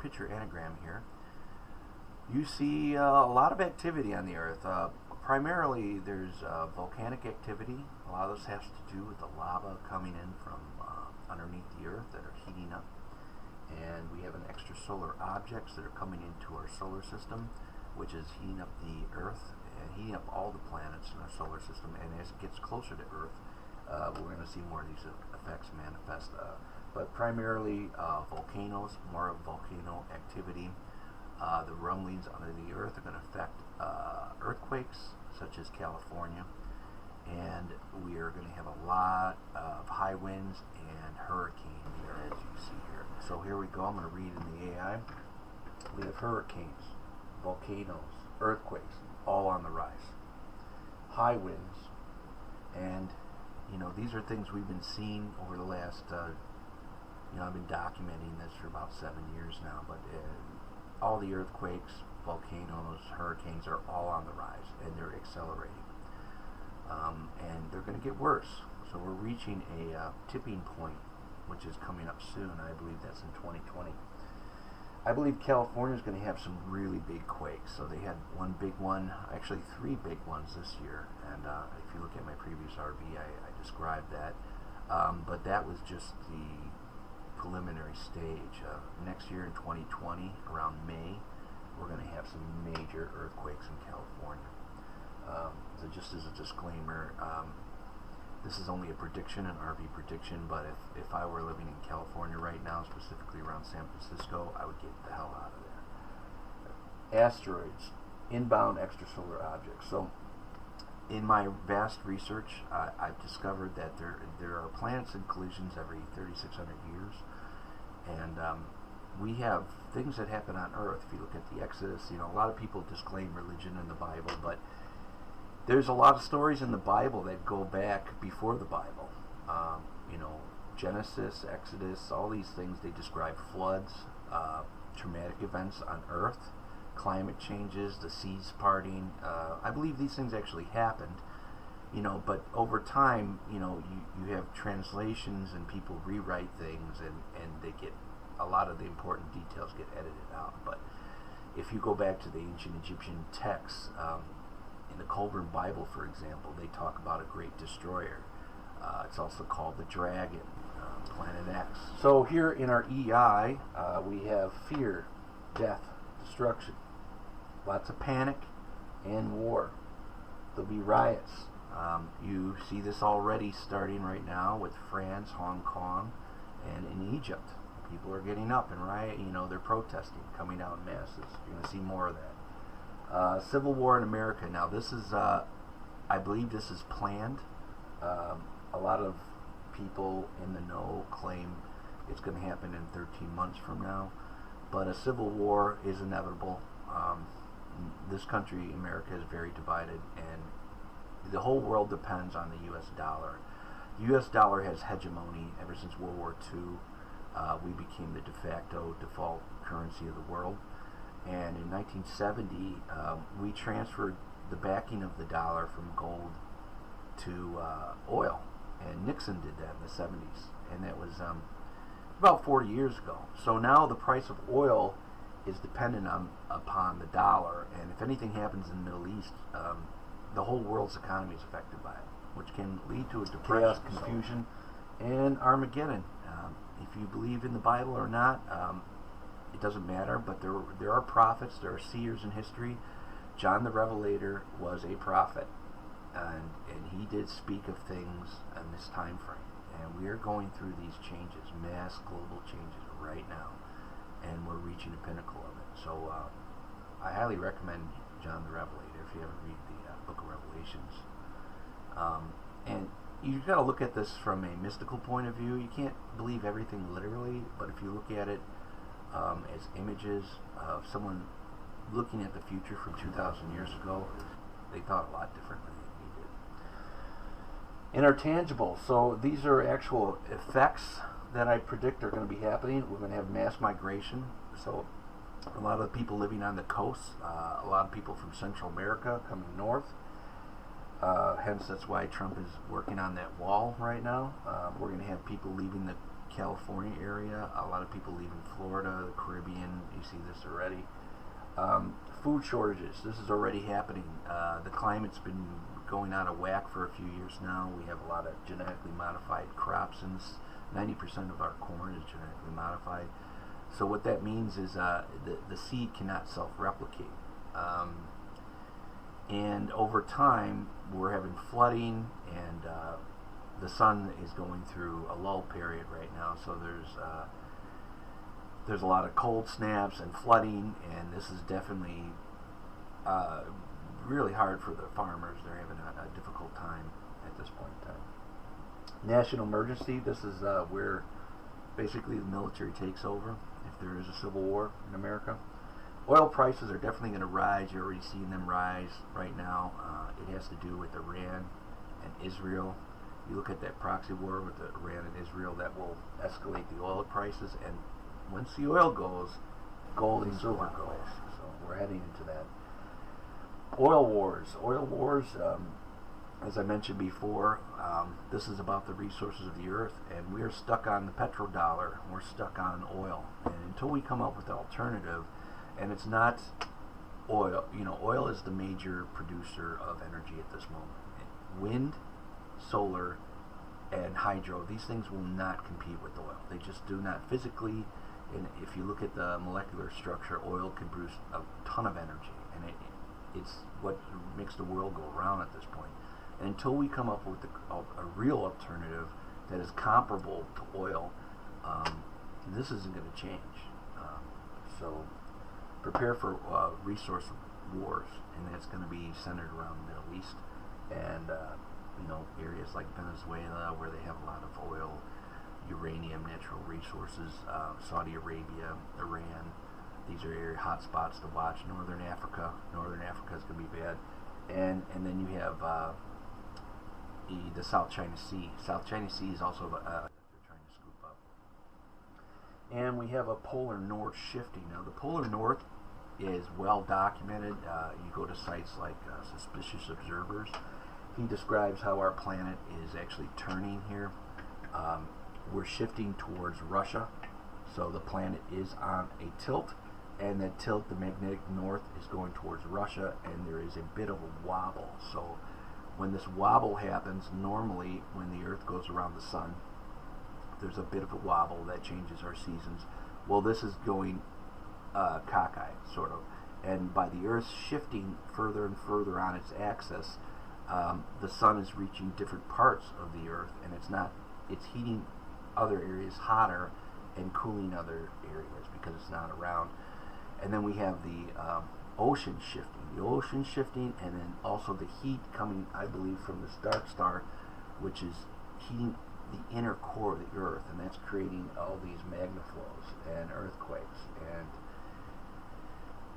picture anagram here, you see a lot of activity on the Earth. Primarily, there's volcanic activity. A lot of this has to do with the lava coming in from underneath the Earth that are heating up. And we have an extrasolar objects that are coming into our solar system, which is heating up the Earth and heating up all the planets in our solar system. And as it gets closer to Earth, we're going to see more of these effects manifest. But primarily volcanoes, more volcano activity. The rumblings under the Earth are going to affect earthquakes, such as California. And we are going to have a lot of high winds and hurricanes here, as you see here. So here we go. I'm going to read in the AI. We have hurricanes, volcanoes, earthquakes, all on the rise. High winds, and these are things we've been seeing over the last. I've been documenting this for about 7 years now, but all the earthquakes, volcanoes, hurricanes are all on the rise, and they're accelerating. And they're going to get worse. So we're reaching a tipping point, which is coming up soon. I believe that's in 2020. I believe California is going to have some really big quakes. So they had one big one, actually 3 big ones this year. And if you look at my previous RV, I described that. But that was just the preliminary stage. Next year in 2020, around May, we're going to have some major earthquakes in California. So just as a disclaimer, this is only a prediction, an RV prediction, but if I were living in California right now, specifically around San Francisco, I would get the hell out of there. Asteroids, inbound extrasolar objects. So in my vast research, I've discovered that there are planets in collisions every 3,600 years, and we have things that happen on Earth. If you look at the Exodus, a lot of people disclaim religion in the Bible, but there's a lot of stories in the Bible that go back before the Bible. Genesis, Exodus, all these things, they describe floods, traumatic events on Earth, climate changes, the seas parting. I believe these things actually happened, but over time, you have translations and people rewrite things, and they get, a lot of the important details get edited out. But if you go back to the ancient Egyptian texts, in the Colburn Bible, for example, they talk about a great destroyer. It's also called the dragon, Planet X. So here in our EI, we have fear, death, destruction, lots of panic, and war. There'll be riots. You see this already starting right now with France, Hong Kong, and in Egypt. People are getting up and rioting, they're protesting, coming out in masses. You're going to see more of that. Civil war in America. Now this is, I believe this is planned. A lot of people in the know claim it's going to happen in 13 months from now, but a civil war is inevitable. This country, America, is very divided, and the whole world depends on the U.S. dollar. The U.S. dollar has hegemony ever since World War II. We became the de facto default currency of the world. And in 1970, we transferred the backing of the dollar from gold to oil. And Nixon did that in the 70s. And that was about 40 years ago. So now the price of oil is dependent upon the dollar. And if anything happens in the Middle East, the whole world's economy is affected by it, which can lead to a depression, chaos, confusion, and Armageddon. If you believe in the Bible or not, it doesn't matter, but there are prophets, there are seers in history. John the Revelator was a prophet, and he did speak of things in this time frame. And we are going through these changes, mass global changes right now, and we're reaching the pinnacle of it. So I highly recommend John the Revelator if you ever read the Book of Revelations. And you've got to look at this from a mystical point of view. You can't believe everything literally, but if you look at it as images of someone looking at the future from 2,000 years ago, they thought a lot differently than we did. And are tangible. So these are actual effects that I predict are going to be happening. We're going to have mass migration. So a lot of the people living on the coast, a lot of people from Central America coming north. Hence, that's why Trump is working on that wall right now. We're going to have people leaving the California area. A lot of people leaving Florida, the Caribbean. You see this already. Food shortages. This is already happening. The climate's been going out of whack for a few years now. We have a lot of genetically modified crops, and 90% of our corn is genetically modified. So what that means is the seed cannot self-replicate. And over time, we're having flooding, and the sun is going through a lull period right now. So there's a lot of cold snaps and flooding, and this is definitely really hard for the farmers. They're having a difficult time at this point in time. National emergency. This is where basically the military takes over if there is a civil war in America. Oil prices are definitely going to rise. You're already seeing them rise right now. It has to do with Iran and Israel. You look at that proxy war with Iran and Israel, that will escalate the oil prices, and once the oil goes, gold and silver goes. So we're heading into that. Oil wars. Oil wars, as I mentioned before, this is about the resources of the earth, and we're stuck on the petrodollar. We're stuck on oil, and until we come up with an alternative, and it's not oil. You know, oil is the major producer of energy at this moment. Wind, solar, and hydro, these things will not compete with oil. They just do not physically. And if you look at the molecular structure, oil can produce a ton of energy, and it's what makes the world go round at this point. And until we come up with a real alternative that is comparable to oil, this isn't going to change. So prepare for resource wars, and that's going to be centered around the Middle East and you know, areas like Venezuela, where they have a lot of oil, uranium, natural resources. Saudi Arabia, Iran. These are area hot spots to watch. Northern Africa. Northern Africa is going to be bad. And then you have the South China Sea. South China Sea is also they're trying to scoop up. And we have a polar north shifting. Now the polar north is well documented. You go to sites like Suspicious Observers. He describes how our planet is actually turning here. We're shifting towards Russia, so the planet is on a tilt, and that tilt, the magnetic north, is going towards Russia, and there is a bit of a wobble. So when this wobble happens, normally when the Earth goes around the sun, there's a bit of a wobble that changes our seasons. Well, this is going cockeyed, sort of, and by the Earth shifting further and further on its axis, the sun is reaching different parts of the Earth, and it's heating other areas hotter and cooling other areas because it's not around. And then we have the ocean shifting, and then also the heat coming, I believe, from this dark star, which is heating the inner core of the Earth, and that's creating all these magma flows and earthquakes. And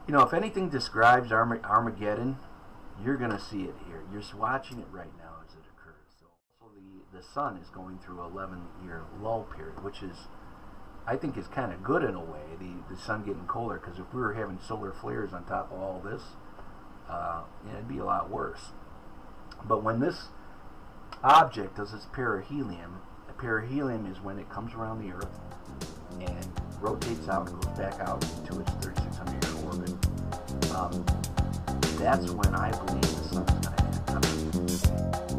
you know, if anything describes Armageddon, you're going to see it here. You're watching it right now as it occurs. So the sun is going through an 11-year lull period, which is, I think, is kind of good in a way, the sun getting colder, because if we were having solar flares on top of all this, it'd be a lot worse. But when this object does its perihelion, a perihelion is when it comes around the Earth and rotates out and goes back out into its 3,600-year orbit. That's when I believe the sun's going to happen.